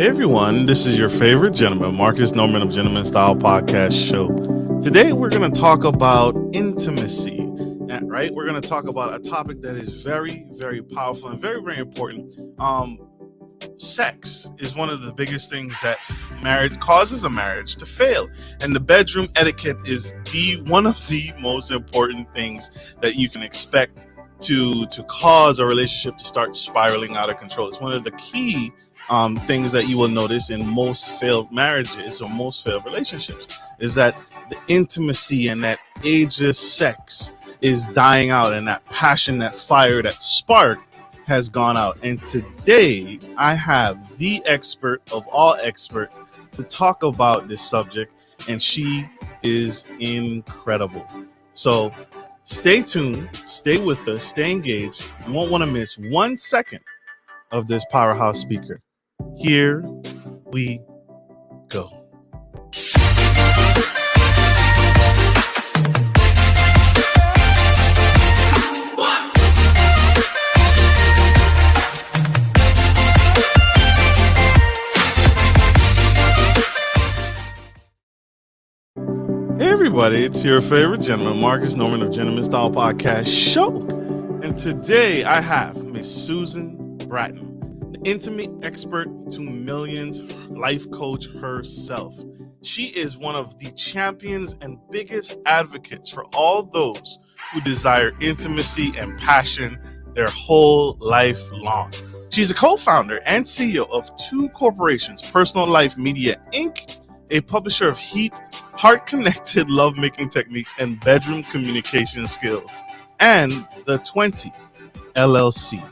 Hey everyone, this is your favorite gentleman, Marcus Norman of Gentleman Style Podcast Show. Today we're going to talk about intimacy, right? We're going to talk about a topic that is very, very powerful and very, very important. Sex is one of the biggest things that marriage causes a marriage to fail, and the bedroom etiquette is one of the most important things that you can expect to cause a relationship to start spiraling out of control. It's one of the key things that you will notice in most failed marriages or most failed relationships is that the intimacy and that ageless sex is dying out, and that passion, that fire, that spark has gone out. And today I have the expert of all experts to talk about this subject, and she is incredible. So stay tuned, stay with us, stay engaged. You won't want to miss 1 second of this powerhouse speaker. Here we go. Hey everybody, it's your favorite gentleman, Marcus Norman of Gentleman Style Podcast Show. And today I have Miss Susan Bratton, the intimate expert to millions, life coach herself. She is one of the champions and biggest advocates for all those who desire intimacy and passion their whole life long. She's a co-founder and CEO of 2 corporations, Personal Life Media Inc., a publisher of heart-connected lovemaking techniques and bedroom communication skills, and the 20 LLC,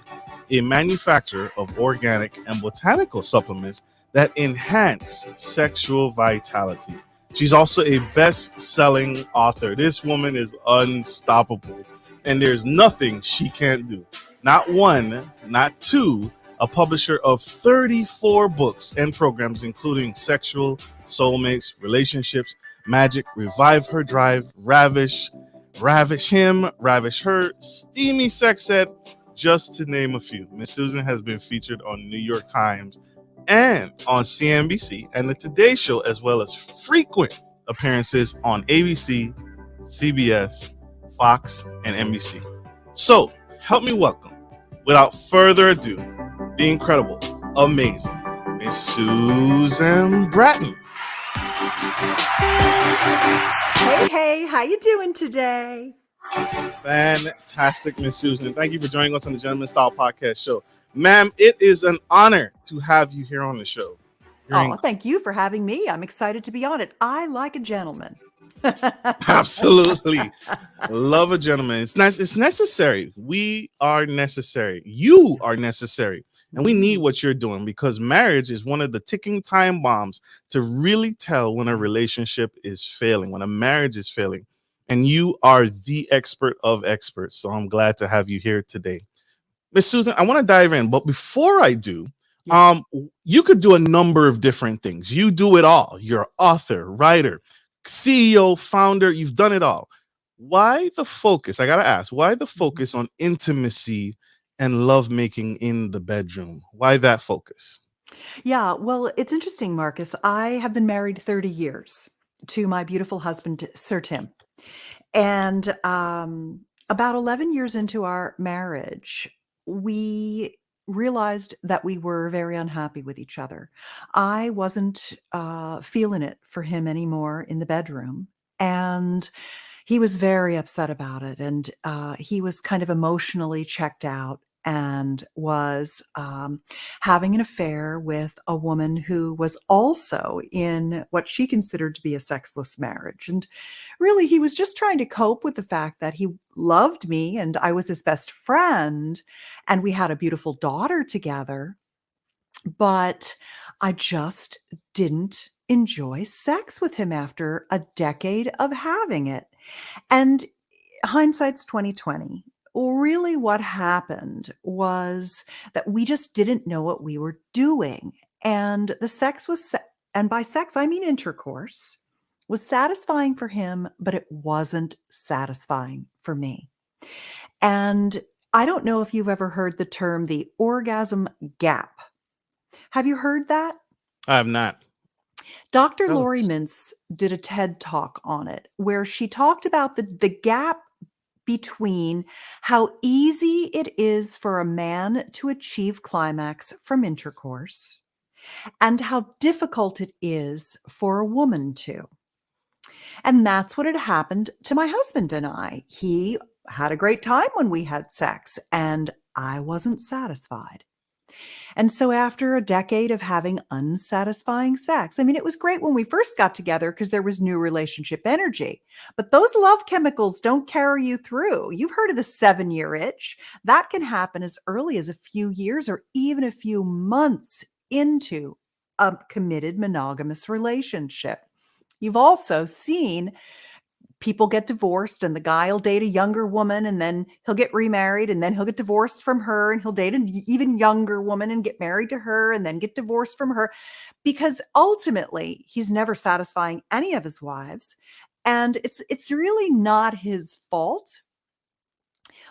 a manufacturer of organic and botanical supplements that enhance sexual vitality. She's also a best-selling author. This woman is unstoppable, and there's nothing she can't do. Not one, not two, a publisher of 34 books and programs, including Sexual, Soulmates, Relationships, Magic, Revive Her Drive, Ravish Him, Ravish Her, Steamy Sex Ed, just to name a few. Miss Susan has been featured on New York Times and on CNBC and the Today Show, as well as frequent appearances on ABC, CBS, Fox, and NBC. So, help me welcome, without further ado, the incredible, amazing Miss Susan Bratton. Hey, how you doing today? Fantastic, Miss Susan. Thank you for joining us on the Gentleman Style Podcast Show. Ma'am, it is an honor to have you here on the show. Thank you for having me. I'm excited to be on it. I like a gentleman. Absolutely. Love a gentleman. It's nice. It's necessary. We are necessary. You are necessary. And we need what you're doing, because marriage is one of the ticking time bombs to really tell when a relationship is failing, when a marriage is failing. And you are the expert of experts. So I'm glad to have you here today. Miss Susan, I want to dive in. But before I do, you could do a number of different things. You do it all. You're an author, writer, CEO, founder. You've done it all. Why the focus? I got to ask, why the focus on intimacy and lovemaking in the bedroom? Why that focus? Yeah, well, it's interesting, Marcus. I have been married 30 years to my beautiful husband, Sir Tim. And about 11 years into our marriage, we realized that we were very unhappy with each other. I wasn't feeling it for him anymore in the bedroom. And he was very upset about it. And he was kind of emotionally checked out and was having an affair with a woman who was also in what she considered to be a sexless marriage. And really, he was just trying to cope with the fact that he loved me and I was his best friend and we had a beautiful daughter together. But I just didn't enjoy sex with him after a decade of having it. And hindsight's 2020. Really what happened was that we just didn't know what we were doing. And the sex was, and by sex, I mean intercourse, was satisfying for him, but it wasn't satisfying for me. And I don't know if you've ever heard the term the orgasm gap. Have you heard that? I have not. Dr. Tell Lori us. Mintz did a TED talk on it where she talked about the gap between how easy it is for a man to achieve climax from intercourse and how difficult it is for a woman to. And that's what had happened to my husband and I. He had a great time when we had sex, and I wasn't satisfied. And so, after a decade of having unsatisfying sex, I mean, it was great when we first got together because there was new relationship energy. But those love chemicals don't carry you through. You've heard of the 7-year itch. That can happen as early as a few years or even a few months into a committed monogamous relationship. You've also seen people get divorced and the guy will date a younger woman and then he'll get remarried and then he'll get divorced from her and he'll date an even younger woman and get married to her and then get divorced from her because ultimately he's never satisfying any of his wives, and it's really not his fault.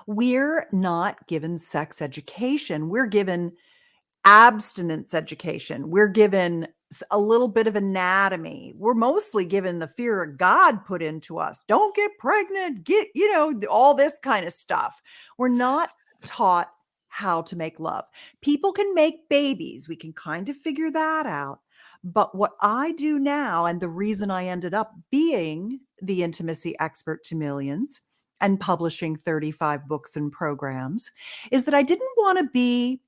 We're not given sex education. We're given abstinence education. We're given a little bit of anatomy. We're mostly given the fear of God put into us. Don't get pregnant, all this kind of stuff. We're not taught how to make love. People can make babies. We can kind of figure that out. But what I do now, and the reason I ended up being the intimacy expert to millions and publishing 35 books and programs, is that I didn't want to be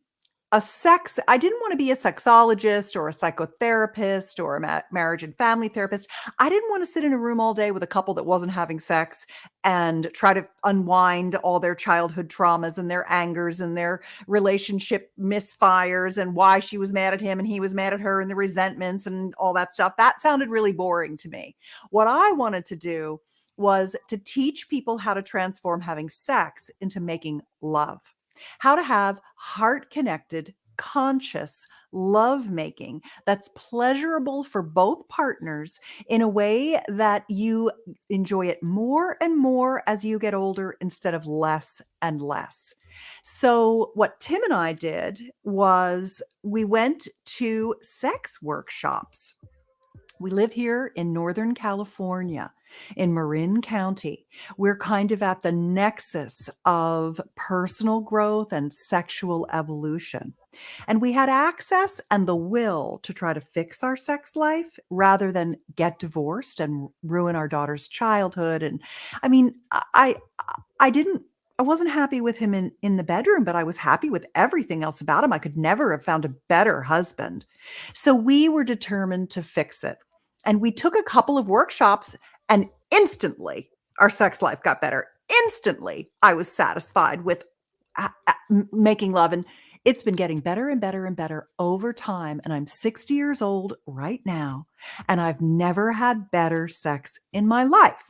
a sexologist or a psychotherapist or a marriage and family therapist. I didn't want to sit in a room all day with a couple that wasn't having sex and try to unwind all their childhood traumas and their angers and their relationship misfires and why she was mad at him and he was mad at her and the resentments and all that stuff. That sounded really boring to me. What I wanted to do was to teach people how to transform having sex into making love, how to have heart connected, conscious love making that's pleasurable for both partners in a way that you enjoy it more and more as you get older instead of less and less. So, what Tim and I did was we went to sex workshops. We live here in Northern California, in Marin County. We're kind of at the nexus of personal growth and sexual evolution. And we had access and the will to try to fix our sex life rather than get divorced and ruin our daughter's childhood. And I mean, I didn't I wasn't happy with him in the bedroom, but I was happy with everything else about him. I could never have found a better husband. So we were determined to fix it. And we took a couple of workshops, and instantly our sex life got better. Instantly I was satisfied with making love, and it's been getting better and better and better over time. And I'm 60 years old right now, and I've never had better sex in my life.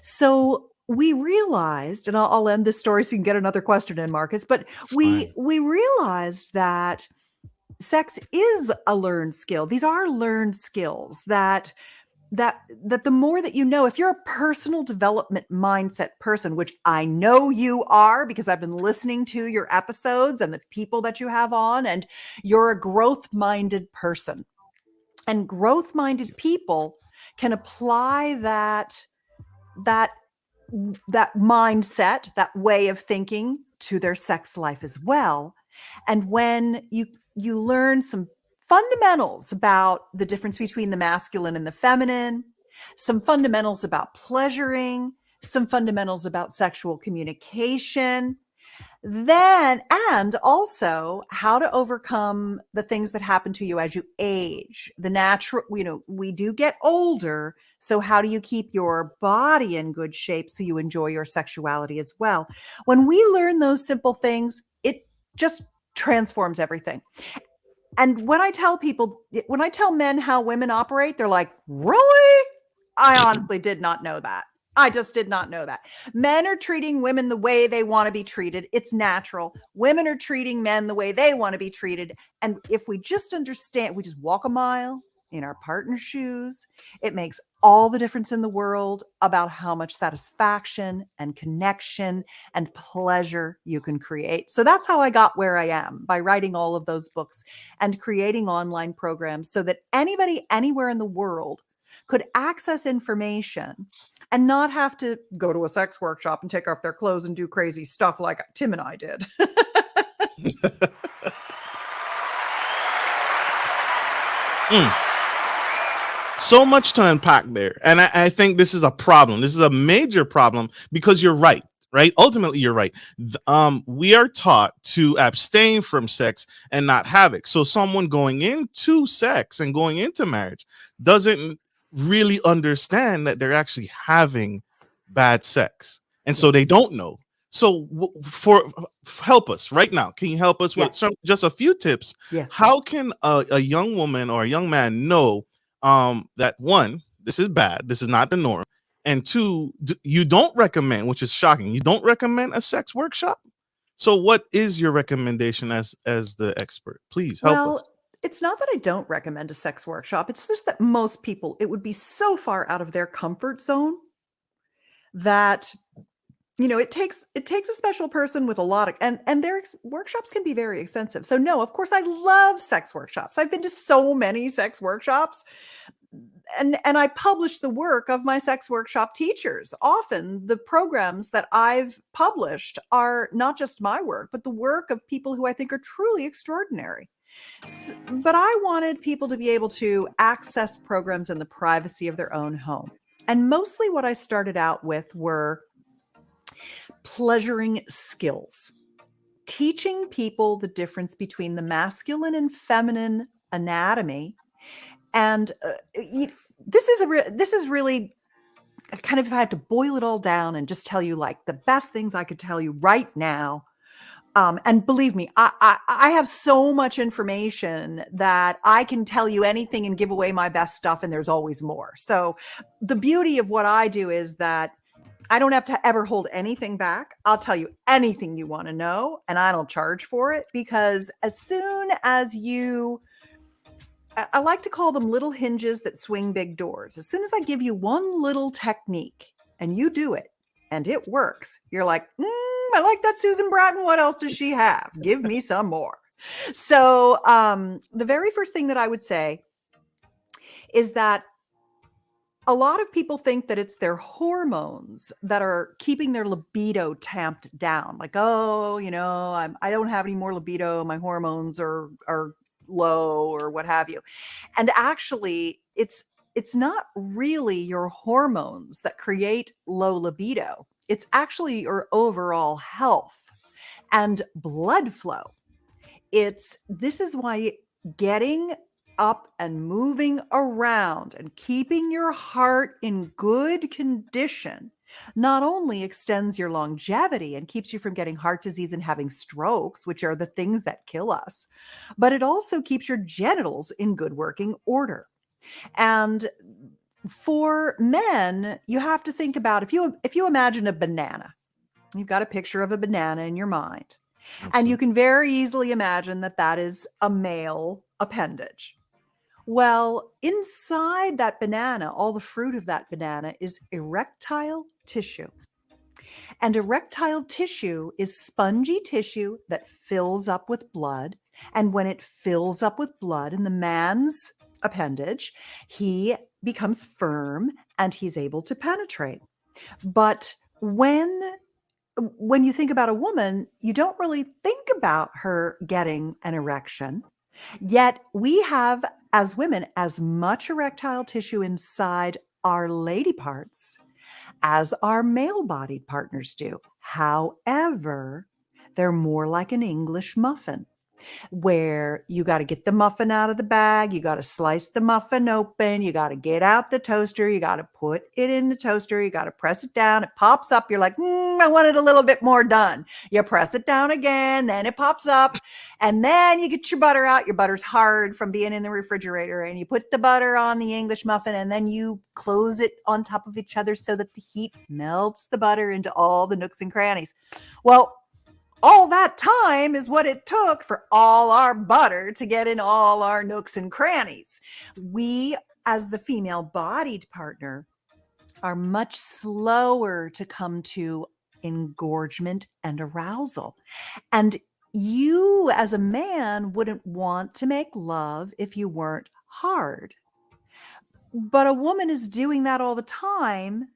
So we realized, and I'll end this story so you can get another question in, Marcus, but we Fine. we realized that sex is a learned skill. These are learned skills that the more that you know, if you're a personal development mindset person, which I know you are because I've been listening to your episodes and the people that you have on, and you're a growth-minded person. And growth-minded people can apply that that mindset, that way of thinking to their sex life as well. And when you learn some fundamentals about the difference between the masculine and the feminine, some fundamentals about pleasuring, some fundamentals about sexual communication, then, and also how to overcome the things that happen to you as you age. The natural, we do get older. So, how do you keep your body in good shape so you enjoy your sexuality as well? When we learn those simple things, it just transforms everything. And when I tell men how women operate, they're like, really? I honestly did not know that. I just did not know that. Men are treating women the way they want to be treated. It's natural. Women are treating men the way they want to be treated. And if we just understand, we just walk a mile, in our partner's shoes. It makes all the difference in the world about how much satisfaction and connection and pleasure you can create. So that's how I got where I am, by writing all of those books and creating online programs so that anybody anywhere in the world could access information and not have to go to a sex workshop and take off their clothes and do crazy stuff like Tim and I did. Mm. So much to unpack there. And I think this is a problem. This is a major problem because you're right. Right. Ultimately, you're right. We are taught to abstain from sex and not have it. So someone going into sex and going into marriage doesn't really understand that they're actually having bad sex. And so they don't know. So help us right now. Can you help us with just a few tips? Yeah. How can a young woman or a young man know that one, this is bad, this is not the norm, and two, you don't recommend, which is shocking, you don't recommend a sex workshop? So what is your recommendation as the expert? Please help us. It's not that I don't recommend a sex workshop. It's just that most people, it would be so far out of their comfort zone that it takes a special person with a lot of, and their workshops can be very expensive. So no, of course I love sex workshops. I've been to so many sex workshops, and I publish the work of my sex workshop teachers. Often the programs that I've published are not just my work, but the work of people who I think are truly extraordinary. But I wanted people to be able to access programs in the privacy of their own home. And mostly what I started out with were pleasuring skills, teaching people the difference between the masculine and feminine anatomy. And this is really kind of, if I have to boil it all down and just tell you like the best things I could tell you right now. And believe me, I have so much information that I can tell you anything and give away my best stuff, and there's always more. So the beauty of what I do is that I don't have to ever hold anything back. I'll tell you anything you want to know, and I don't charge for it, because as soon as I like to call them little hinges that swing big doors. As soon as I give you one little technique and you do it and it works, you're like, I like that Susan Bratton. What else does she have? Give me some more. So the very first thing that I would say is that a lot of people think that it's their hormones that are keeping their libido tamped down. Like, oh, I don't have any more libido. My hormones are low, or what have you. And actually, it's not really your hormones that create low libido. It's actually your overall health and blood flow. This is why getting up and moving around and keeping your heart in good condition not only extends your longevity and keeps you from getting heart disease and having strokes, which are the things that kill us, but it also keeps your genitals in good working order. And for men, you have to think about, if you imagine a banana, you've got a picture of a banana in your mind. Absolutely. And you can very easily imagine that is a male appendage. Well, inside that banana, all the fruit of that banana is erectile tissue. And erectile tissue is spongy tissue that fills up with blood. And when it fills up with blood in the man's appendage, he becomes firm and he's able to penetrate. But when you think about a woman, you don't really think about her getting an erection. Yet we have, as women, as much erectile tissue inside our lady parts as our male-bodied partners do. However, they're more like an English muffin, where you got to get the muffin out of the bag, you got to slice the muffin open, you got to get out the toaster, you got to put it in the toaster, you got to press it down, it pops up, you're like, I want it a little bit more done. You press it down again, then it pops up, and then you get your butter out. Your butter's hard from being in the refrigerator, and you put the butter on the English muffin, and then you close it on top of each other so that the heat melts the butter into all the nooks and crannies. Well, all that time is what it took for all our butter to get in all our nooks and crannies. We, as the female bodied partner, are much slower to come to engorgement and arousal. And you, as a man, wouldn't want to make love if you weren't hard. But a woman is doing that all the time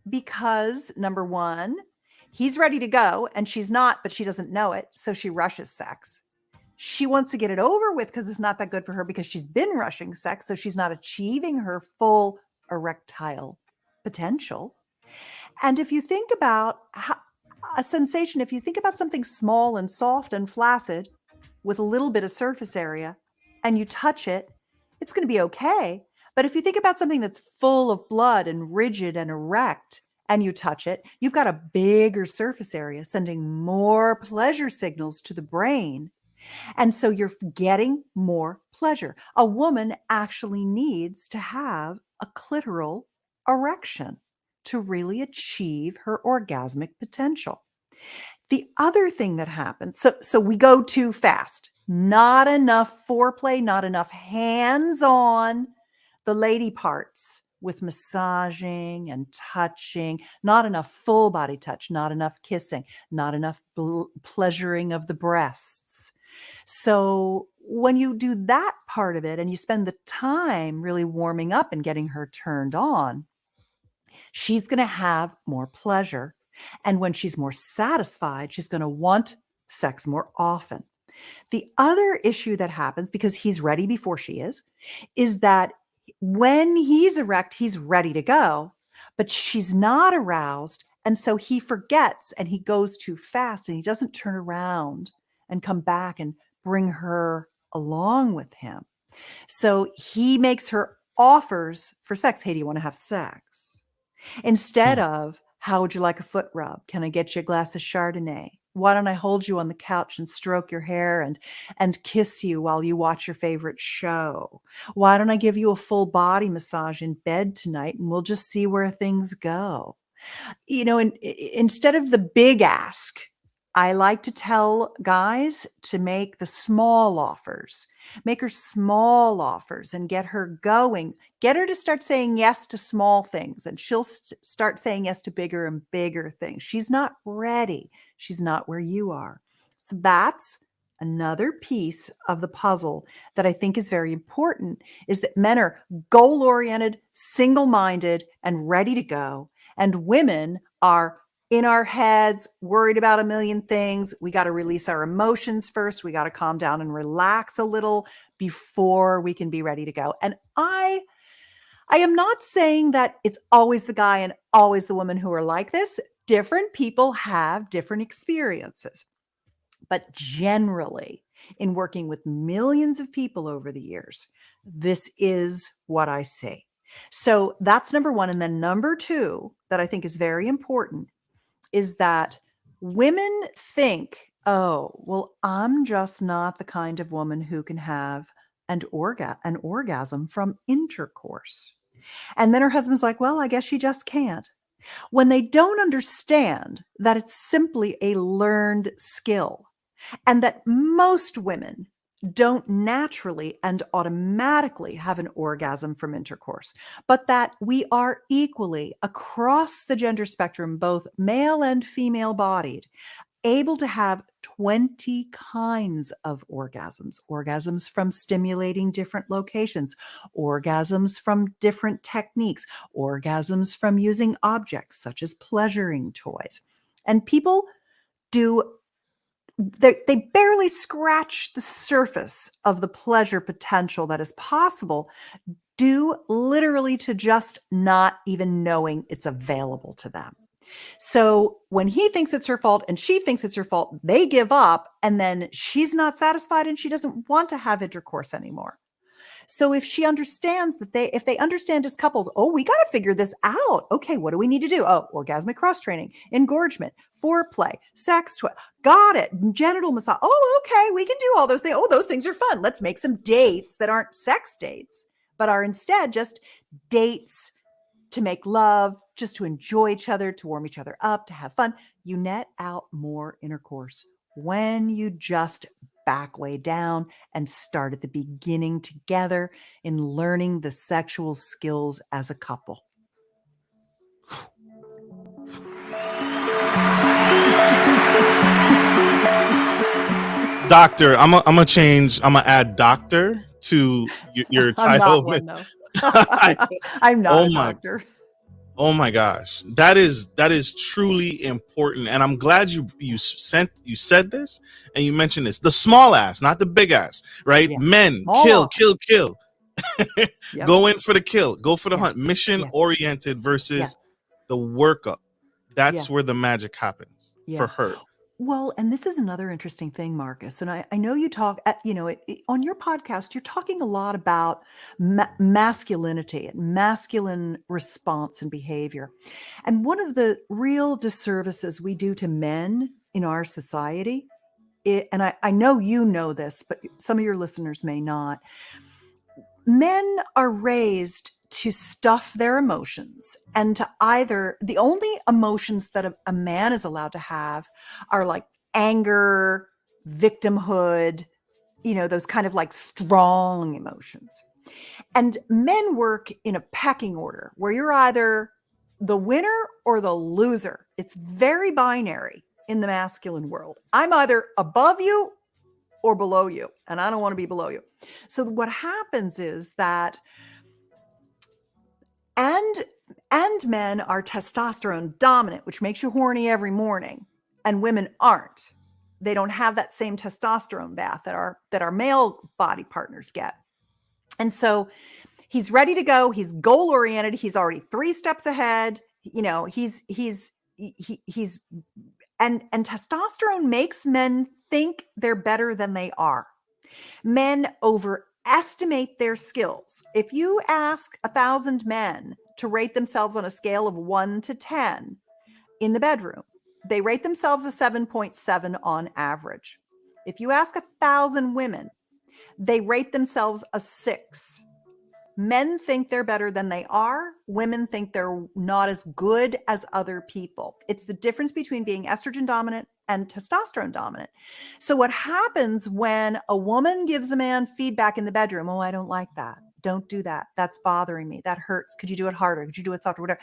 because, number one, he's ready to go and she's not, but she doesn't know it. So she rushes sex. She wants to get it over with because it's not that good for her because she's been rushing sex. So she's not achieving her full erectile potential. And if you think about a sensation, if you think about something small and soft and flaccid with a little bit of surface area and you touch it, it's going to be okay. But if you think about something that's full of blood and rigid and erect and you touch it, you've got a bigger surface area sending more pleasure signals to the brain. And so you're getting more pleasure. A woman actually needs to have a clitoral erection to really achieve her orgasmic potential. The other thing that happens, so we go too fast. Not enough foreplay, not enough hands-on the lady parts with massaging and touching, not enough full body touch, not enough kissing, not enough pleasuring of the breasts. So when you do that part of it and you spend the time really warming up and getting her turned on, she's going to have more pleasure. And when she's more satisfied, she's going to want sex more often. The other issue that happens because he's ready before she is that when he's erect, he's ready to go, but she's not aroused. And so he forgets and he goes too fast and he doesn't turn around and come back and bring her along with him. So he makes her offers for sex. Hey, do you want to have sex? Instead of, how would you like a foot rub? Can I get you a glass of Chardonnay? Why don't I hold you on the couch and stroke your hair and kiss you while you watch your favorite show? Why don't I give you a full body massage in bed tonight and we'll just see where things go? Instead of the big ask, I like to tell guys to make the small offers, make her small offers and get her going, get her to start saying yes to small things and she'll start saying yes to bigger and bigger things. She's not ready. She's not where you are. So that's another piece of the puzzle that I think is very important, is that men are goal-oriented, single-minded, and ready to go. And women are in our heads, worried about a million things. We got to release our emotions first. We got to calm down and relax a little before we can be ready to go. And I am not saying that it's always the guy and always the woman who are like this. Different people have different experiences. But generally, in working with millions of people over the years, this is what I see. So that's number one. And then number two, that I think is very important, is that women think, oh, well, I'm just not the kind of woman who can have an orgasm from intercourse. And then her husband's like, well, I guess she just can't. When they don't understand that it's simply a learned skill and that most women don't naturally and automatically have an orgasm from intercourse, but that we are equally across the gender spectrum, both male and female bodied, able to have 20 kinds of orgasms from stimulating different locations, orgasms from different techniques, orgasms from using objects such as pleasuring toys. And people do they barely scratch the surface of the pleasure potential that is possible, due literally to just not even knowing it's available to them. So when he thinks it's her fault and she thinks it's her fault, they give up, and then she's not satisfied and she doesn't want to have intercourse anymore. So if she understands that if they understand as couples, oh, we got to figure this out. Okay, what do we need to do? Oh, orgasmic cross training, engorgement, foreplay, sex toy. Got it. Genital massage. Oh, okay, we can do all those things. Oh, those things are fun. Let's make some dates that aren't sex dates, but are instead just dates to make love, just to enjoy each other, to warm each other up, to have fun. You net out more intercourse when you just back way down and start at the beginning together in learning the sexual skills as a couple. Doctor, I'm gonna change. I'm gonna add doctor to your I'm title. not one though. I, I'm not oh a my, doctor. oh my gosh, that is truly important, and I'm glad you said this and you mentioned this. The small ass, not the big ass, right? Yeah. Men, Small kill, arms. kill. Yep. Go in for the kill. Go for the Yeah. hunt. Mission Yeah. oriented Yeah. versus the workup. That's Yeah. where the magic happens for Yeah. her. Well, and this is another interesting thing, Marcus. And I know you talk, on your podcast, you're talking a lot about masculinity and masculine response and behavior. And one of the real disservices we do to men in our society, and I know you know this, but some of your listeners may not. Men are raised to stuff their emotions and to either the only emotions that a man is allowed to have are like anger, victimhood, those kind of like strong emotions. And men work in a pecking order where you're either the winner or the loser. It's very binary in the masculine world. I'm either above you or below you, and I don't want to be below you. So what happens is that and men are testosterone dominant, which makes you horny every morning, and women aren't. They don't have that same testosterone bath that our male body partners get. And so he's ready to go, he's goal oriented, he's already 3 steps ahead. He's and testosterone makes men think they're better than they are. Men overestimate their skills. If you ask 1,000 men to rate themselves on a scale of 1 to 10 in the bedroom, they rate themselves a 7.7 on average. If you ask 1,000 women, they rate themselves a 6. Men think they're better than they are. Women think they're not as good as other people. It's the difference between being estrogen dominant and testosterone dominant. So what happens when a woman gives a man feedback in the bedroom? Oh, I don't like that. Don't do that. That's bothering me. That hurts. Could you do it harder? Could you do it softer? Whatever.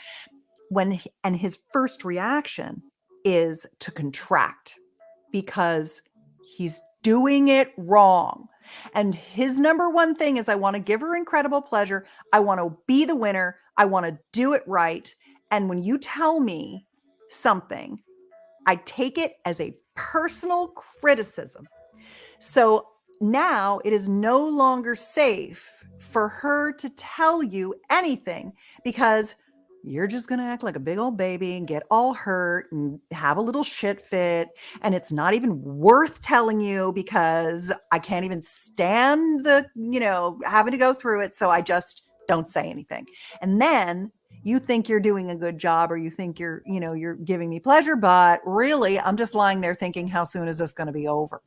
And his first reaction is to contract because he's doing it wrong. And his number one thing is, I want to give her incredible pleasure. I want to be the winner. I want to do it right. And when you tell me something, I take it as a personal criticism. So now it is no longer safe for her to tell you anything because you're just going to act like a big old baby and get all hurt and have a little shit fit. And it's not even worth telling you because I can't even stand having to go through it. So I just don't say anything. And then you think you're doing a good job or you think you're giving me pleasure, but really I'm just lying there thinking, how soon is this going to be over?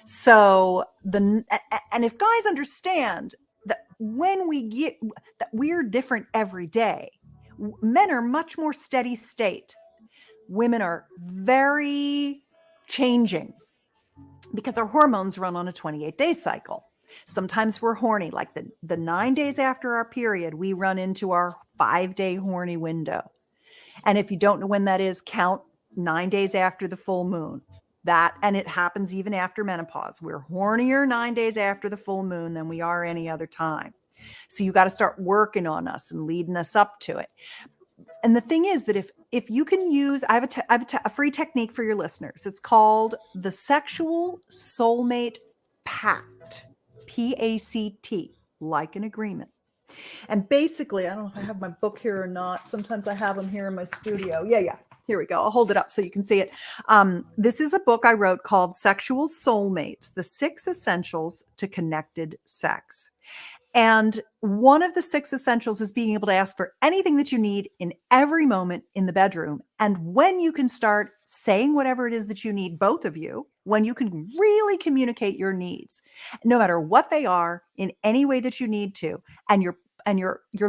So and if guys understand that when we get that we're different every day, men are much more steady state. Women are very changing because our hormones run on a 28-day cycle. Sometimes we're horny, like the 9 days after our period, we run into our 5-day horny window. And if you don't know when that is, count 9 days after the full moon. And it happens even after menopause. We're hornier 9 days after the full moon than we are any other time. So you got to start working on us and leading us up to it. And the thing is that if you can use, I have a free technique for your listeners. It's called the Sexual Soulmate Pact, PACT, like an agreement. And basically, I don't know if I have my book here or not. Sometimes I have them here in my studio. Yeah. Here we go. I'll hold it up so you can see it. This is a book I wrote called Sexual Soulmates, The 6 Essentials to Connected Sex. And one of the 6 essentials is being able to ask for anything that you need in every moment in the bedroom. And when you can start saying whatever it is that you need, both of you, when you can really communicate your needs, no matter what they are, in any way that you need to, and your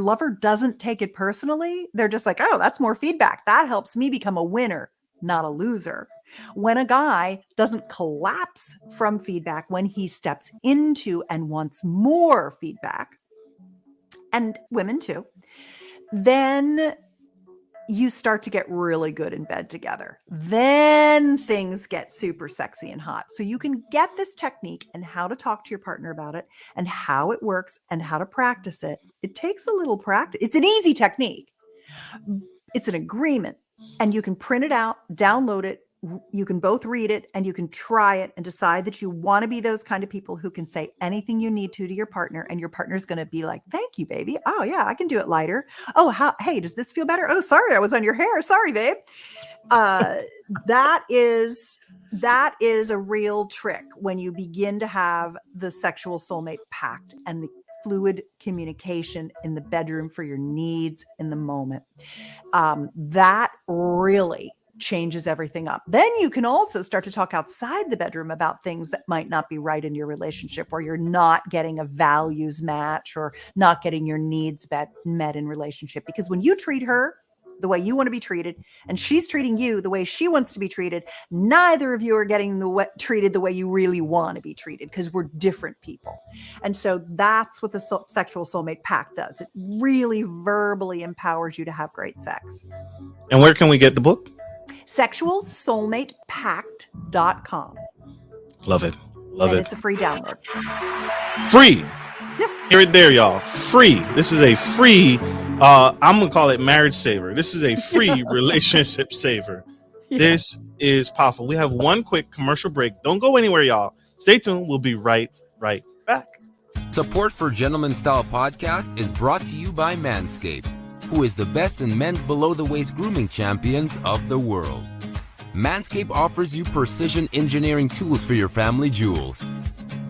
lover doesn't take it personally, they're just like, oh, that's more feedback. That helps me become a winner, not a loser. When a guy doesn't collapse from feedback, when he steps into and wants more feedback, and women too, then you start to get really good in bed together. Then things get super sexy and hot. So you can get this technique and how to talk to your partner about it and how it works and how to practice it. It takes a little practice. It's an easy technique. It's an agreement, and you can print it out, download it. You can both read it and you can try it and decide that you want to be those kind of people who can say anything you need to your partner, and your partner's going to be like, thank you, baby. Oh yeah, I can do it lighter. Oh, hey, does this feel better? Oh, sorry, I was on your hair. Sorry, babe. That is a real trick when you begin to have the sexual soulmate pact and the fluid communication in the bedroom for your needs in the moment. That really changes everything up. Then you can also start to talk outside the bedroom about things that might not be right in your relationship, or you're not getting a values match or not getting your needs met in relationship. Because when you treat her the way you want to be treated and she's treating you the way she wants to be treated, neither of you are getting treated the way you really want to be treated, because we're different people. And so that's what the sexual soulmate pact does. It really verbally empowers you to have great sex. And where can we get the book? sexualsoulmatepact.com. Love it. Love it. It's a free download. Free. Yeah. Hear it there, y'all. Free. This is a free, I'm going to call it marriage saver. This is a free relationship saver. Yeah. This is powerful. We have one quick commercial break. Don't go anywhere, y'all. Stay tuned. We'll be right back. Support for Gentleman Style Podcast is brought to you by Manscaped, who is the best in men's below-the-waist grooming champions of the world. Manscaped offers you precision engineering tools for your family jewels.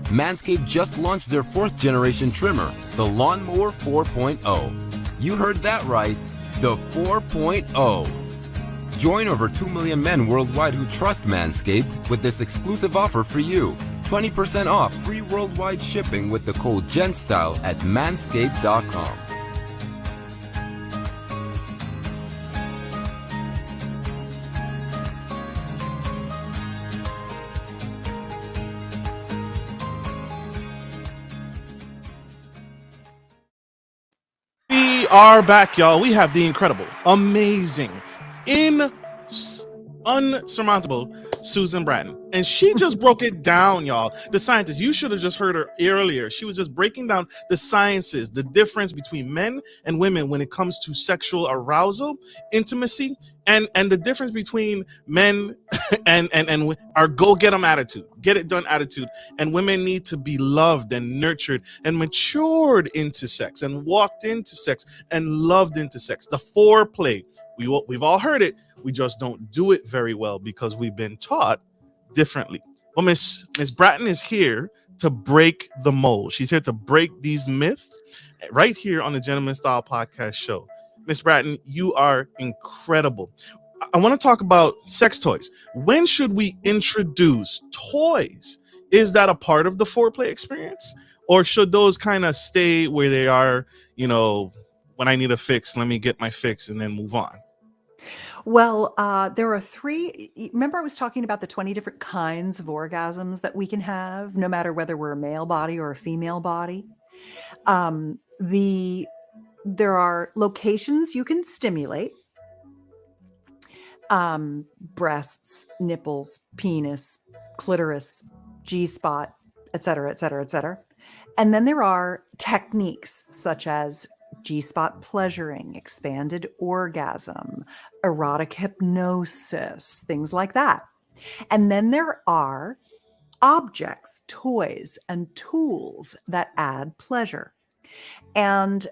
Manscaped just launched their 4th generation trimmer, the Lawnmower 4.0. You heard that right, the 4.0. Join over 2 million men worldwide who trust Manscaped with this exclusive offer for you. 20% off free worldwide shipping with the code GENTSTYLE at manscaped.com. We are back, y'all. We have the incredible, amazing, unsurmountable Susan Bratton. And she just broke it down, y'all. The scientist, you should have just heard her earlier. She was just breaking down the sciences, the difference between men and women when it comes to sexual arousal, intimacy, and the difference between men and our go-get-em attitude, get it done attitude. And women need to be loved and nurtured and matured into sex and walked into sex and loved into sex. The foreplay, we've all heard it. We just don't do it very well because we've been taught differently. Well, Miss Bratton is here to break the mold. She's here to break these myths right here on the Gentleman Style Podcast show. Miss Bratton, you are incredible. I want to talk about sex toys. When should we introduce toys? Is that a part of the foreplay experience? Or should those kind of stay where they are, when I need a fix, let me get my fix and then move on? Well, there are 3. Remember I was talking about the 20 different kinds of orgasms that we can have, no matter whether we're a male body or a female body. There are locations you can stimulate. Breasts, nipples, penis, clitoris, G-spot, et cetera, et cetera, et cetera. And then there are techniques such as G-spot pleasuring, expanded orgasm, erotic hypnosis, things like that. And then there are objects, toys, and tools that add pleasure. And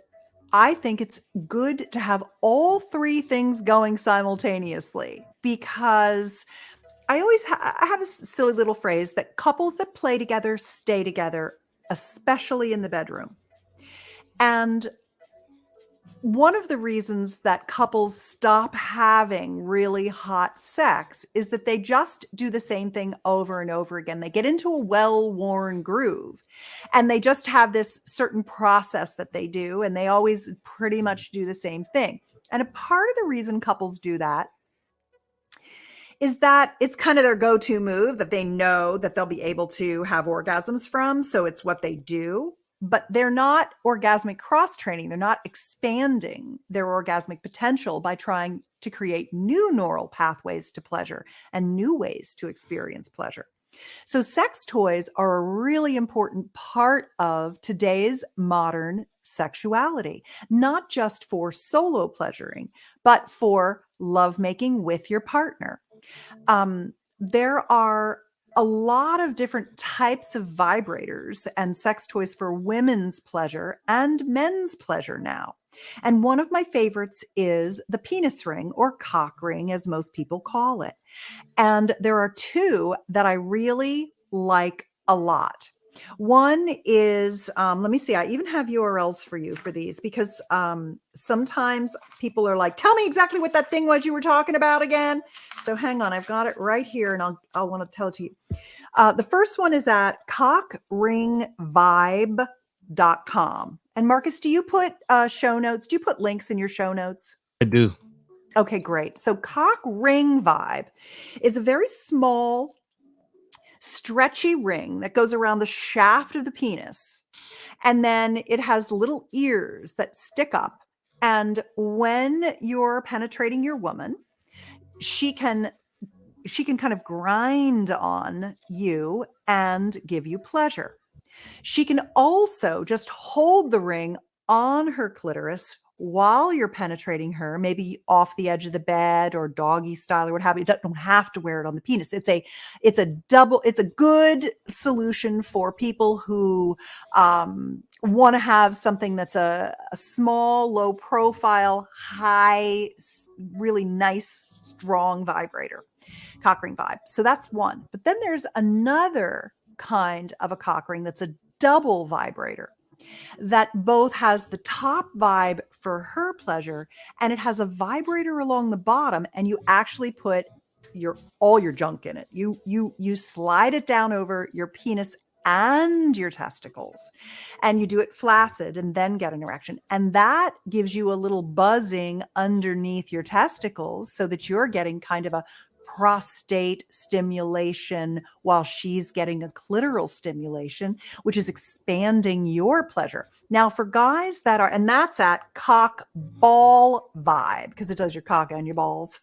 I think it's good to have all 3 things going simultaneously, because I always I have this silly little phrase that couples that play together stay together, especially in the bedroom. And one of the reasons that couples stop having really hot sex is that they just do the same thing over and over again. They get into a well-worn groove and they just have this certain process that they do, and they always pretty much do the same thing. And a part of the reason couples do that is that it's kind of their go-to move that they know that they'll be able to have orgasms from. So it's what they do, but they're not orgasmic cross training. They're not expanding their orgasmic potential by trying to create new neural pathways to pleasure and new ways to experience pleasure. So sex toys are a really important part of today's modern sexuality, not just for solo pleasuring, but for lovemaking with your partner. There are a lot of different types of vibrators and sex toys for women's pleasure and men's pleasure now. And one of my favorites is the penis ring, or cock ring, as most people call it. And there are two that I really like a lot. One is, let me see, I even have URLs for you for these, because sometimes people are like, tell me exactly what that thing was you were talking about again. So hang on, I've got it right here, and I'll want to tell it to you. The first one is at cockringvibe.com. And Marcus, do you put show notes? Do you put links in your show notes? I do. Okay, great. So Cock Ring Vibe is a very small, stretchy ring that goes around the shaft of the penis. And then it has little ears that stick up. And when you're penetrating your woman, she can kind of grind on you and give you pleasure. She can also just hold the ring on her clitoris while you're penetrating her, maybe off the edge of the bed or doggy style or what have you. You don't have to wear it on the penis. It's a good solution for people who want to have something that's a small, low profile, high, really nice, strong vibrator, cock ring vibe. So that's one. But then there's another kind of a cock ring that's a double vibrator that both has the top vibe for her pleasure, and it has a vibrator along the bottom, and you actually put all your junk in it. You slide it down over your penis and your testicles, and you do it flaccid and then get an erection. And that gives you a little buzzing underneath your testicles so that you're getting kind of a prostate stimulation while she's getting a clitoral stimulation, which is expanding your pleasure. Now, for guys that are, and that's at Cock Ball Vibe, because it does your cock and your balls,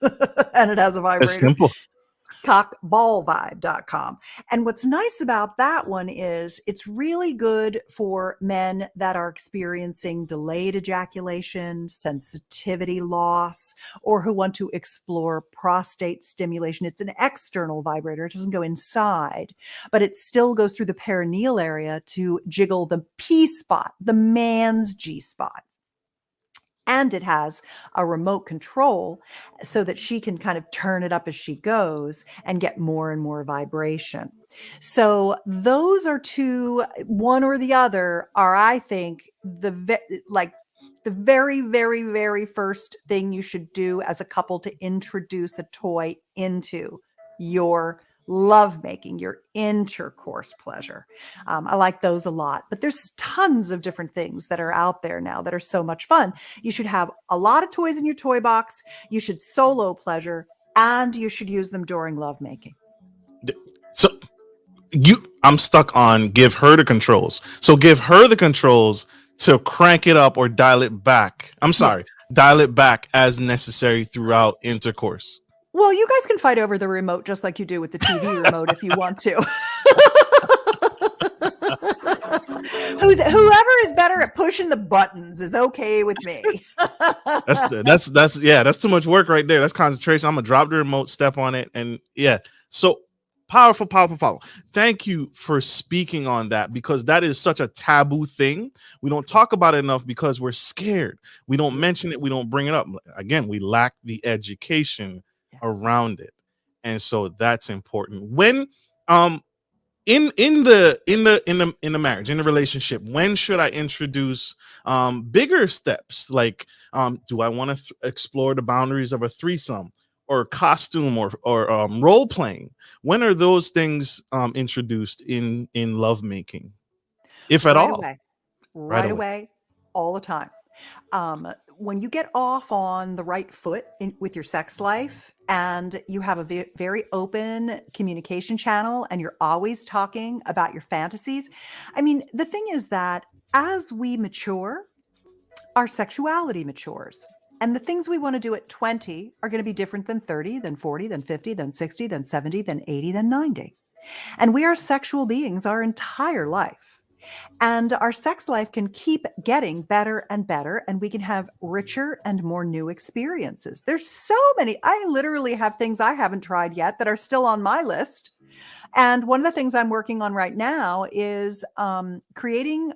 and it has a vibrator. It's simple. Cockballvibe.com. And what's nice about that one is it's really good for men that are experiencing delayed ejaculation, sensitivity loss, or who want to explore prostate stimulation. It's an external vibrator. It doesn't go inside, but it still goes through the perineal area to jiggle the P spot, the man's G spot. And it has a remote control so that she can kind of turn it up as she goes and get more and more vibration. So those are two, one or the other are, I think, the very, very, very first thing you should do as a couple to introduce a toy into your lovemaking, your intercourse pleasure. I like those a lot, but there's tons of different things that are out there now that are so much fun. You should have a lot of toys in your toy box. You should solo pleasure, and you should use them during lovemaking. So I'm stuck on give her the controls. So give her the controls to crank it up or dial it back. Dial it back as necessary throughout intercourse. Well, you guys can fight over the remote just like you do with the TV remote if you want to. Whoever is better at pushing the buttons is okay with me. That's too much work right there. That's concentration. I'm gonna drop the remote, step on it, and yeah. So powerful. Thank you for speaking on that, because that is such a taboo thing. We don't talk about it enough because we're scared. We don't mention it. We don't bring it up. Again, we lack the education around it, and so that's important. When in the marriage, in the relationship, when should I introduce bigger steps, like do I want to explore the boundaries of a threesome or costume or role playing? When are those things introduced in lovemaking, if at all? Right away, all the time. When you get off on the right foot with your sex life and you have a very open communication channel and you're always talking about your fantasies, I mean, the thing is that as we mature, our sexuality matures. And the things we want to do at 20 are going to be different than 30, than 40, than 50, than 60, than 70, than 80, than 90. And we are sexual beings our entire life. And our sex life can keep getting better and better, and we can have richer and more new experiences. There's so many. I literally have things I haven't tried yet that are still on my list. And one of the things I'm working on right now is creating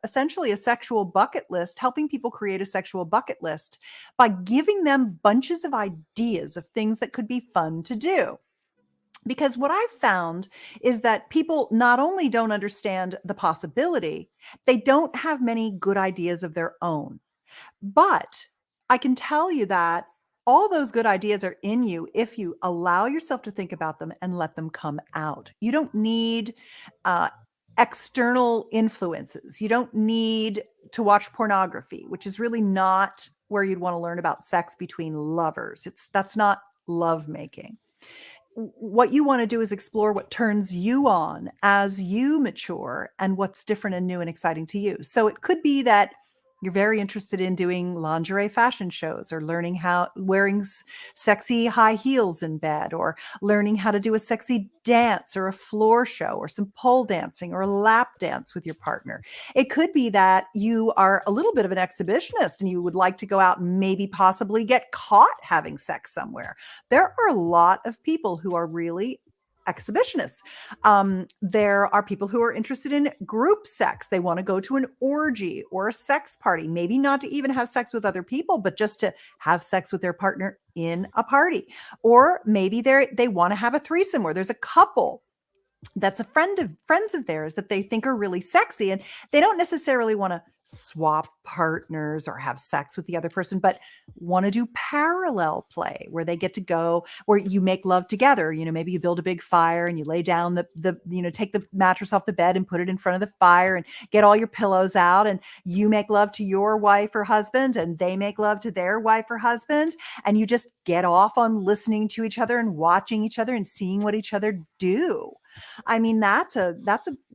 essentially a sexual bucket list, helping people create a sexual bucket list by giving them bunches of ideas of things that could be fun to do. Because what I've found is that people not only don't understand the possibility, they don't have many good ideas of their own. But I can tell you that all those good ideas are in you if you allow yourself to think about them and let them come out. You don't need uh, external influences. You don't need to watch pornography, which is really not where you'd want to learn about sex between lovers. That's not lovemaking. What you want to do is explore what turns you on as you mature and what's different and new and exciting to you. So it could be that you're very interested in doing lingerie fashion shows or learning how wearing sexy high heels in bed or learning how to do a sexy dance or a floor show or some pole dancing or a lap dance with your partner. It could be that you are a little bit of an exhibitionist and you would like to go out and maybe possibly get caught having sex somewhere. There are a lot of people who are really exhibitionists. There are people who are interested in group sex. They want to go to an orgy or a sex party, maybe not to even have sex with other people, but just to have sex with their partner in a party. Or maybe they want to have a threesome where there's a couple that's a friends of theirs that they think are really sexy, and they don't necessarily want to swap partners or have sex with the other person, but want to do parallel play where they get to go where you make love together. Maybe you build a big fire and you lay down take the mattress off the bed and put it in front of the fire and get all your pillows out, and you make love to your wife or husband and they make love to their wife or husband, and you just get off on listening to each other and watching each other and seeing what each other do. I mean, that's a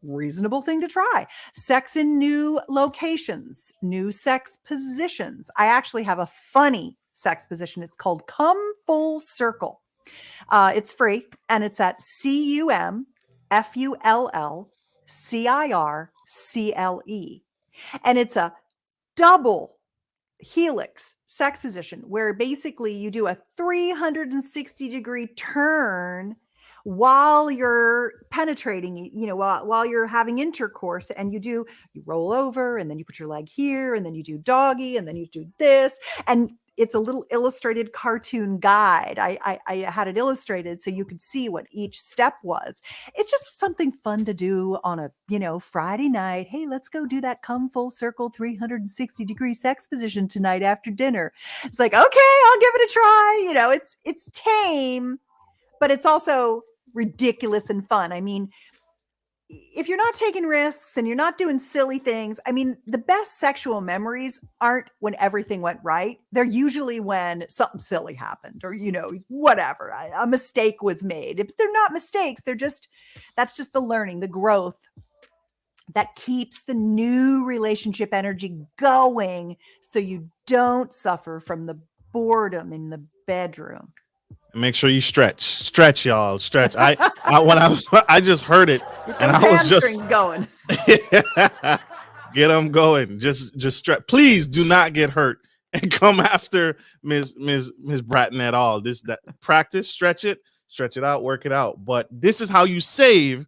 reasonable thing to try. Sex in new locations, new sex positions. I actually have a funny sex position. It's called Come Full Circle. It's free and it's at CUMFULLCIRCLE. And it's a double helix sex position where basically you do a 360-degree turn while you're penetrating, while you're having intercourse, and you roll over and then you put your leg here and then you do doggy and then you do this. And it's a little illustrated cartoon guide. I had it illustrated so you could see what each step was. It's just something fun to do on a, Friday night. Hey, let's go do that come full circle 360-degree sex position tonight after dinner. It's like, okay, I'll give it a try. It's tame, but it's also ridiculous and fun. I mean, if you're not taking risks and you're not doing silly things, I mean, the best sexual memories aren't when everything went right. They're usually when something silly happened or, whatever, a mistake was made. If they're not mistakes, that's just the learning, the growth that keeps the new relationship energy going so you don't suffer from the boredom in the bedroom. Make sure you stretch, y'all. Stretch. I just heard it, and I was just going. Get them going. Just stretch. Please do not get hurt and come after Ms. Bratton at all. Practice, stretch it out, work it out. But this is how you save.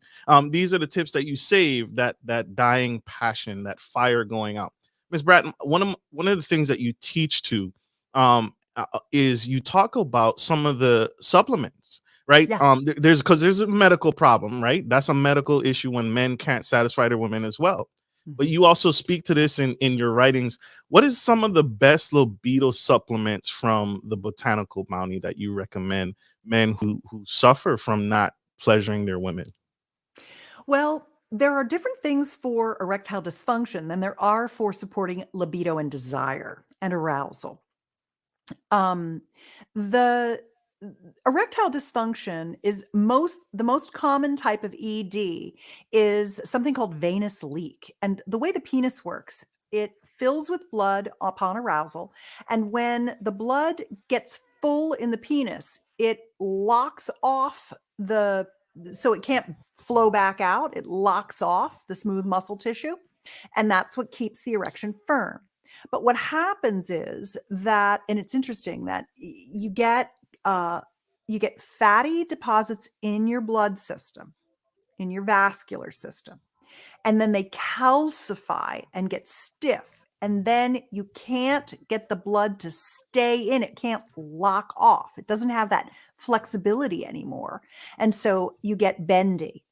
These are the tips that you save that dying passion, that fire going out. Ms. Bratton, one of the things that you teach to, is you talk about some of the supplements, right? Yeah. There's a medical problem, right? That's a medical issue when men can't satisfy their women as well. Mm-hmm. But you also speak to this in your writings. What is some of the best libido supplements from the botanical bounty that you recommend men who suffer from not pleasuring their women? Well, there are different things for erectile dysfunction than there are for supporting libido and desire and arousal. Um, the erectile dysfunction is the most common type of ED is something called venous leak. And the way the penis works, it fills with blood upon arousal. And when the blood gets full in the penis, it locks off so it can't flow back out. It locks off the smooth muscle tissue. And that's what keeps the erection firm. But what happens is that, and it's interesting that uh, you get fatty deposits in your blood system, in your vascular system, and then they calcify and get stiff. And then you can't get the blood to stay in. It can't lock off. It doesn't have that flexibility anymore. And so you get bendy.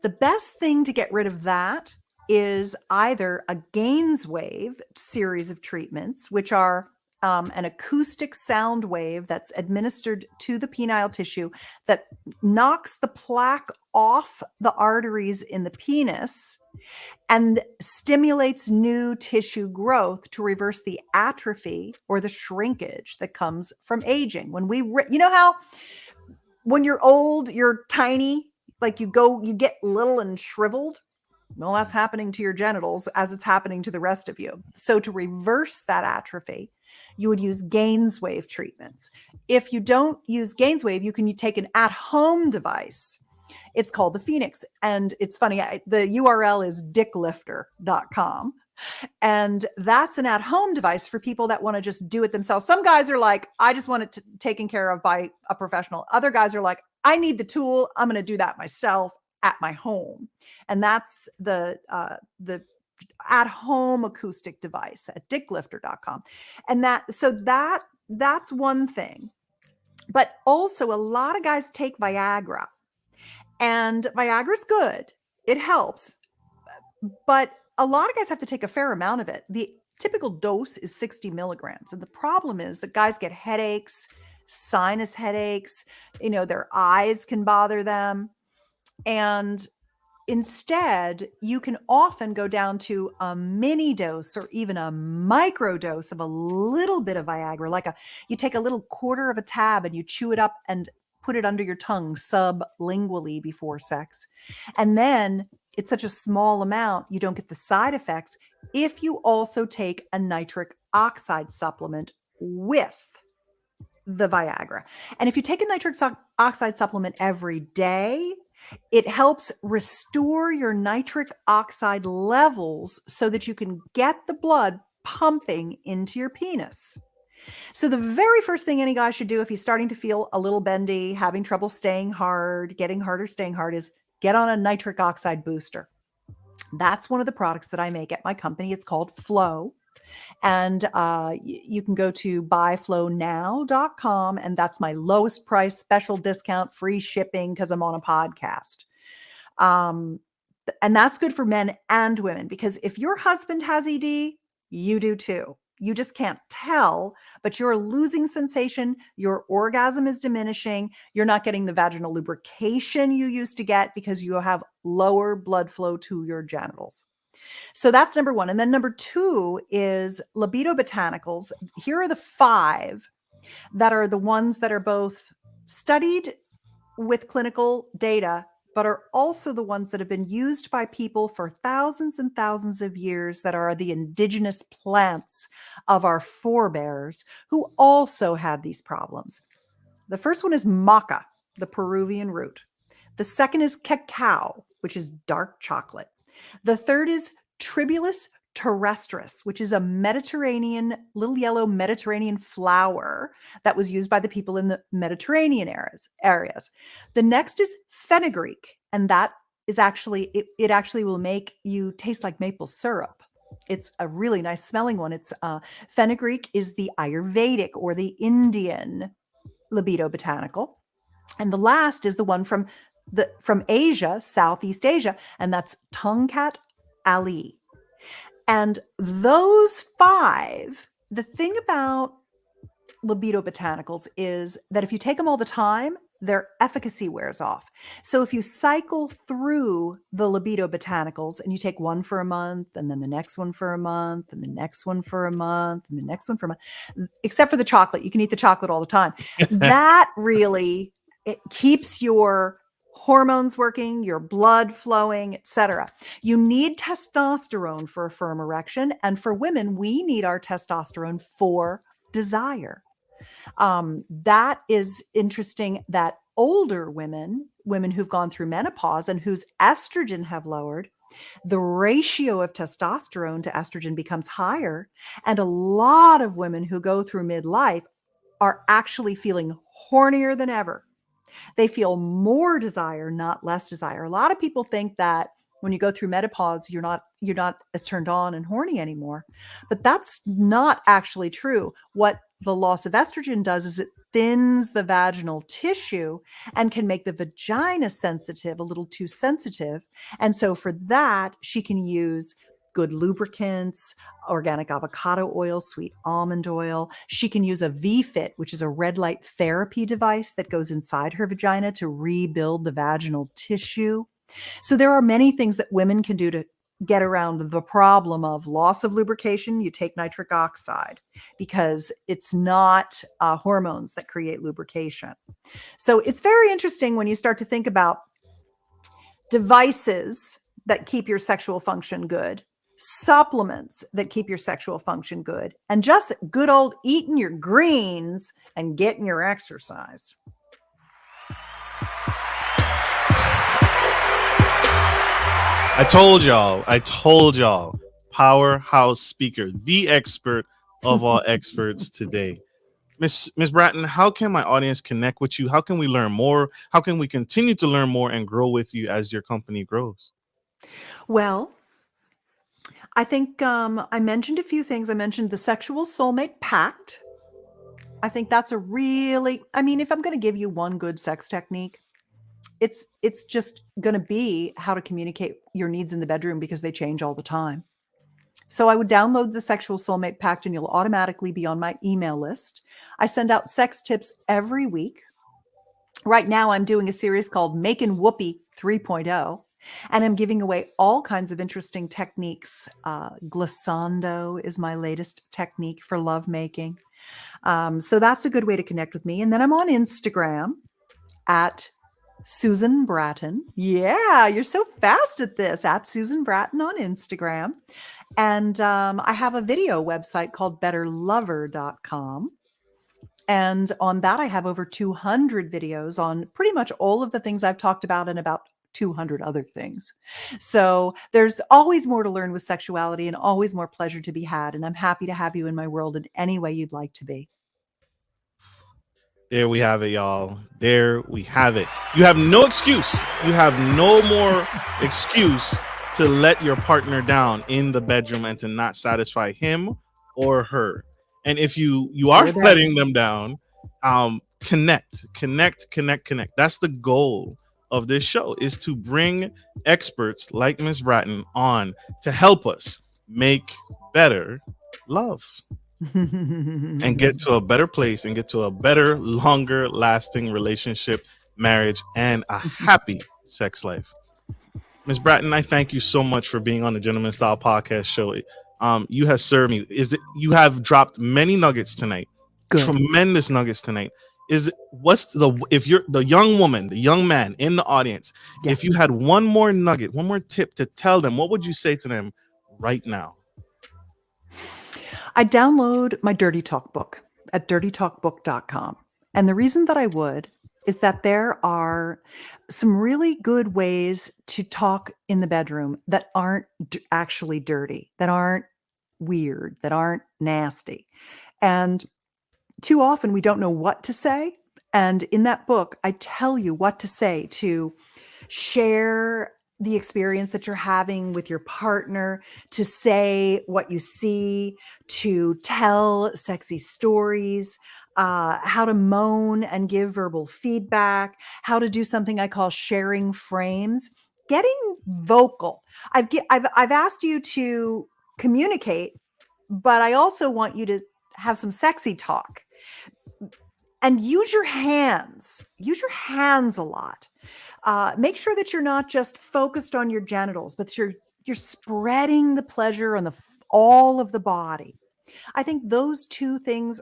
The best thing to get rid of that is either a Gainswave series of treatments, which are an acoustic sound wave that's administered to the penile tissue that knocks the plaque off the arteries in the penis and stimulates new tissue growth to reverse the atrophy or the shrinkage that comes from aging. You know how when you're old, you're tiny, like you get little and shriveled. Well, that's happening to your genitals as it's happening to the rest of you. So to reverse that atrophy, you would use Gainswave treatments. If you don't use Gainswave, you take an at-home device. It's called the Phoenix. And it's funny, the URL is dicklifter.com. And that's an at-home device for people that want to just do it themselves. Some guys are like, I just want it taken care of by a professional. Other guys are like, I need the tool. I'm going to do that myself at my home. And that's the at-home acoustic device at dicklifter.com. And that's one thing. But also a lot of guys take Viagra. And Viagra's good. It helps. But a lot of guys have to take a fair amount of it. The typical dose is 60 milligrams. And the problem is that guys get headaches, sinus headaches, their eyes can bother them. And instead, you can often go down to a mini dose or even a micro dose of a little bit of Viagra. You take a little quarter of a tab and you chew it up and put it under your tongue sublingually before sex. And then it's such a small amount, you don't get the side effects if you also take a nitric oxide supplement with the Viagra. And if you take a nitric oxide supplement every day, it helps restore your nitric oxide levels so that you can get the blood pumping into your penis. So the very first thing any guy should do if he's starting to feel a little bendy, having trouble staying hard, getting harder, staying hard, is get on a nitric oxide booster. That's one of the products that I make at my company. It's called Flow. And you can go to buyflownow.com, and that's my lowest price, special discount, free shipping, because I'm on a podcast. And that's good for men and women, because if your husband has ED, you do too. You just can't tell, but you're losing sensation. Your orgasm is diminishing. You're not getting the vaginal lubrication you used to get because you have lower blood flow to your genitals. So that's number one. And then number two is libido botanicals. Here are the 5 that are the ones that are both studied with clinical data, but are also the ones that have been used by people for thousands and thousands of years, that are the indigenous plants of our forebears who also had these problems. The first one is maca, the Peruvian root. The second is cacao, which is dark chocolate. The third is Tribulus terrestris, which is a little yellow Mediterranean flower that was used by the people in the Mediterranean areas. The next is fenugreek, and that is actually, it actually will make you taste like maple syrup. It's a really nice smelling one. It's fenugreek is the Ayurvedic or the Indian libido botanical. And the last is the one from Asia, Southeast Asia, and that's Tongkat Ali. And those 5, the thing about libido botanicals is that if you take them all the time, their efficacy wears off. So if you cycle through the libido botanicals and you take one for a month and then the next one for a month and the next one for a month and the next one for a month, except for the chocolate, you can eat the chocolate all the time. That really, it keeps your hormones working, your blood flowing, etc. You need testosterone for a firm erection. And for women, we need our testosterone for desire. That is interesting that older women, women who've gone through menopause and whose estrogen have lowered, the ratio of testosterone to estrogen becomes higher. And a lot of women who go through midlife are actually feeling hornier than ever. They feel more desire, not less desire. A lot of people think that when you go through menopause, you're not as turned on and horny anymore. But that's not actually true. What the loss of estrogen does is it thins the vaginal tissue and can make the vagina sensitive, a little too sensitive. And so for that, she can use good lubricants, organic avocado oil, sweet almond oil. She can use a V-Fit, which is a red light therapy device that goes inside her vagina to rebuild the vaginal tissue. So there are many things that women can do to get around the problem of loss of lubrication. You take nitric oxide because it's not hormones that create lubrication. So it's very interesting when you start to think about devices that keep your sexual function good, supplements that keep your sexual function good, and just good old eating your greens and getting your exercise. I told y'all, powerhouse speaker, the expert of all experts today. Miss Bratton, how can my audience connect with you? How can we learn more? How can we continue to learn more and grow with you as your company grows? Well, I think I mentioned a few things. I mentioned the sexual soulmate pact. I think that's a really, I mean, if I'm going to give you one good sex technique, it's just going to be how to communicate your needs in the bedroom because they change all the time. So I would download the Sexual Soulmate Pact and you'll automatically be on my email list. I send out sex tips every week. Right now I'm doing a series called Making Whoopee 3.0, and I'm giving away all kinds of interesting techniques. Glissando is my latest technique for lovemaking. So that's a good way to connect with me. And then I'm on Instagram at Susan Bratton. Yeah, you're so fast at this. At Susan Bratton on Instagram. And I have a video website called betterlover.com. And on that, I have over 200 videos on pretty much all of the things I've talked about and about 200 other things. So there's always more to learn with sexuality and always more pleasure to be had. And I'm happy to have you in my world in any way you'd like to be. There we have it, y'all. There we have it. You have no excuse. You have no more excuse to let your partner down in the bedroom and to not satisfy him or her. And if you are letting them down, connect. That's the goal of this show, is to bring experts like Miss Bratton on to help us make better love and get to a better place and get to a better, longer lasting relationship, marriage, and a happy sex life. Ms. Bratton, I thank you so much for being on the Gentleman Style Podcast show. You have served me. You have dropped many nuggets tonight. Good. Tremendous nuggets tonight. If you're the young woman, the young man in the audience, if you had one more nugget, one more tip to tell them, what would you say to them right now? I download my Dirty Talk book at dirtytalkbook.com. And the reason that I would is that there are some really good ways to talk in the bedroom that aren't actually dirty, that aren't weird, that aren't nasty. And too often we don't know what to say. And in that book, I tell you what to say to share the experience that you're having with your partner, to say what you see, to tell sexy stories, how to moan and give verbal feedback, how to do something I call sharing frames, getting vocal. I've asked you to communicate, but I also want you to have some sexy talk. And use your hands. Use your hands a lot. Make sure that you're not just focused on your genitals, but you're spreading the pleasure on all of the body. I think those three things,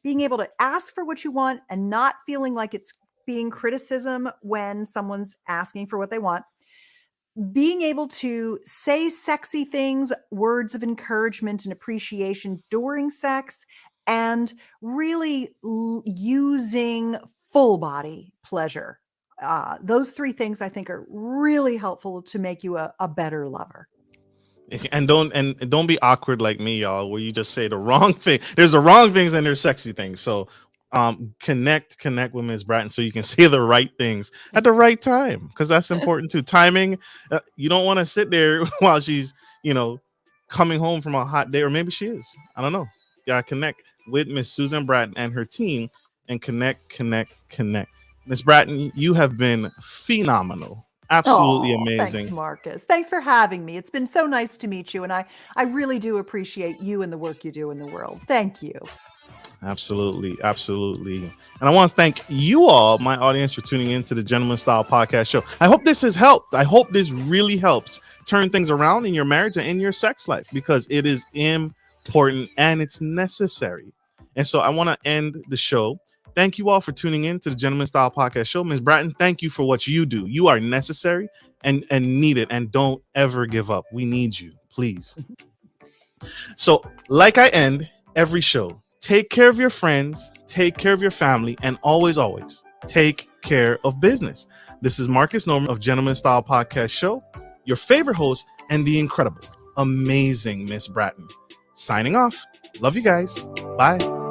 being able to ask for what you want and not feeling like it's being criticism when someone's asking for what they want, being able to say sexy things, words of encouragement and appreciation during sex, and really using full body pleasure. Those three things I think are really helpful to make you a better lover. And don't be awkward like me, y'all, where you just say the wrong thing. There's the wrong things and there's sexy things. So connect with Ms. Bratton so you can say the right things at the right time, because that's important too. Timing. You don't want to sit there while she's, coming home from a hot day, or maybe she is. I don't know. You gotta connect with Miss Susan Bratton and her team and connect. Miss Bratton, you have been phenomenal. Absolutely amazing. Thanks, Marcus. Thanks for having me. It's been so nice to meet you, and I really do appreciate you and the work you do in the world. Thank you. Absolutely. And I want to thank you all, my audience, for tuning into the Gentleman Style Podcast Show. I hope this has helped. I hope this really helps turn things around in your marriage and in your sex life, because it is important and it's necessary. And so I want to end the show. Thank you all for tuning in to the Gentleman Style Podcast Show. Ms. Bratton, thank you for what you do. You are necessary and needed, and don't ever give up. We need you, please. So like I end every show, take care of your friends, take care of your family, and always take care of business. This is Marcus Norman of Gentleman Style Podcast Show, your favorite host, and the incredible, amazing Miss Bratton. Signing off. Love you guys. Bye.